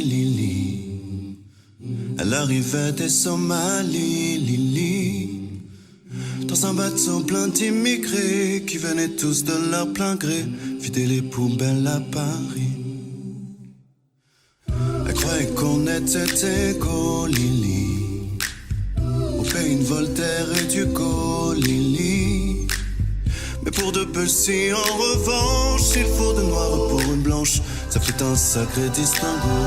Lili. Elle arrivait des Somalie, Lili. Dans un bateau plein d'immigrés qui venaient tous de leur plein gré vider les poubelles à Paris. Elle croyait qu'on était égaux, Lili. Au pays de Voltaire et d'Hugo, Lili. Mais pour de Bussy, en revanche, il faut de noir pour une blanche. Ça fait un sacré distinguo.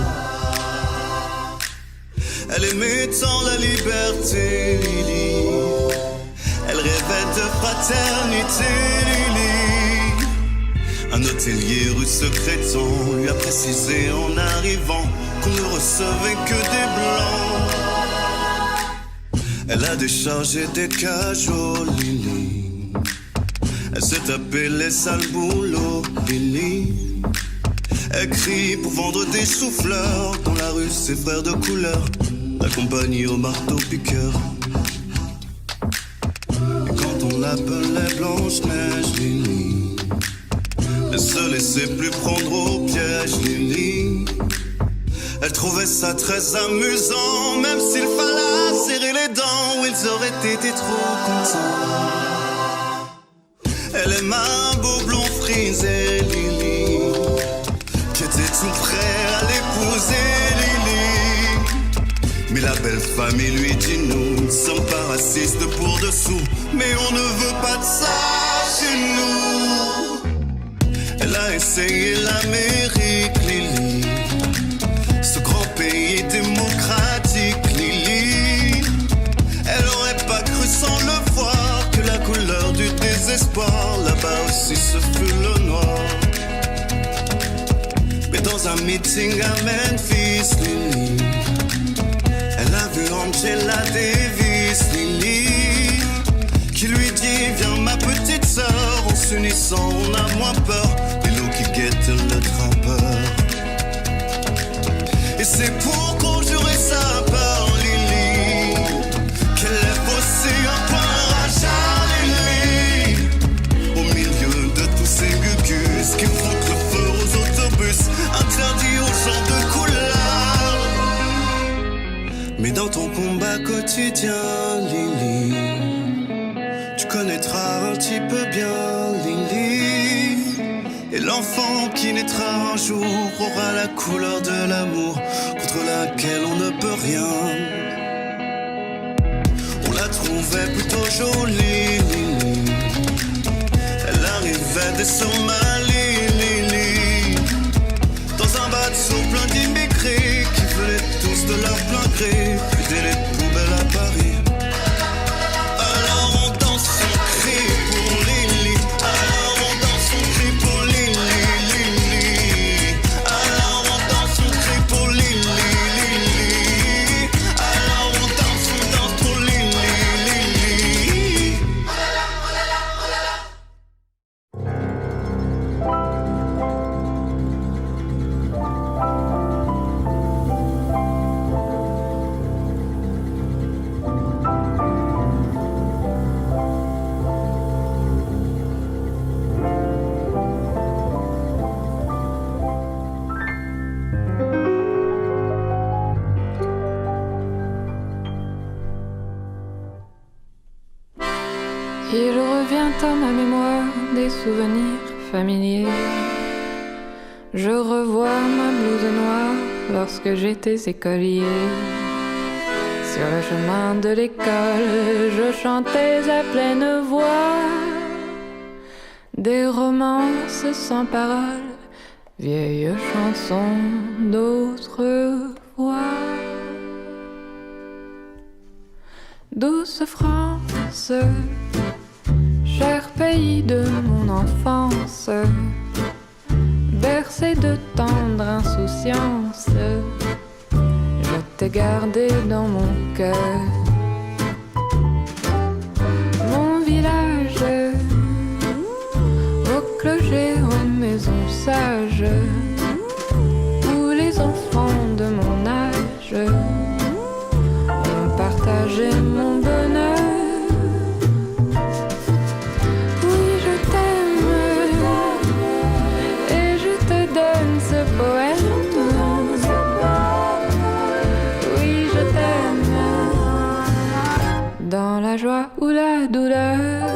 Elle aimait tant la liberté, Lili. Elle rêvait de fraternité, Lili. Un hôtelier rue Secrétan lui a précisé en arrivant qu'on ne recevait que des blancs. Elle a déchargé des cajots, Lili. Elle s'est tapée les sales boulots, Lili. Elle crie pour vendre des souffleurs. Dans la rue, ses frères de couleur la compagnie au marteau-piqueur. Et quand on l'appelait Blanche-Neige, Lili, elle se laissait plus prendre au piège, Lili. Elle trouvait ça très amusant, même s'il fallait serrer les dents, où ils auraient été trop contents. Elle aime un beau blond frisé, Lili, qui était tout prêt à l'épouser, Lili. Mais la belle famille lui dit nous ne sommes pas racistes pour dessous, mais on ne veut pas de ça chez nous. Elle a essayé l'Amérique, Lili, ce grand pays démocratique, Lili. Elle aurait pas cru sans le voir que la couleur du désespoir là-bas aussi ce fut le noir. Mais dans un meeting à Memphis, Lili, elle a vu Angela Davis, Lili, qui lui dit viens ma petite sœur, en s'unissant on a moins peur des loups qui guettent le trappeur. Et c'est pour conjurer sa peur, Lili, qu'elle lève aussi un point rachat, Lili, au milieu de tous ces gugus qui font le feu aux autobus, interdits aux gens de couleur. Mais dans ton combat quotidien, Lili, tu connaîtras un petit peu bien, Lili. Et l'enfant qui naîtra un jour aura la couleur de l'amour contre laquelle on ne peut rien. On la trouvait plutôt jolie, Lili. Elle arrivait des Somalies, Lili, dans un bateau plein d'immigrés qui venaient tous de leur plein gré vider les poubelles à Paris. Alors on danse, on crie pour Lili. Alors on danse, on crie pour Lili, Lili. Alors on danse, on crie pour Lili, Lili. Alors on danse pour Lili, Lili. Il revient à ma mémoire des souvenirs familiers. Je revois ma blouse noire lorsque j'étais écolier. Sur le chemin de l'école, je chantais à pleine voix des romances sans paroles, vieilles chansons d'autrefois. Douce France, cher pays de mon enfance, bercé de tendre insouciance, je t'ai gardé dans mon cœur. Mon village, au clocher, aux maisons sages, où les enfants de mon âge ont partagé mon bonheur. Poème dans la joie ou la douleur.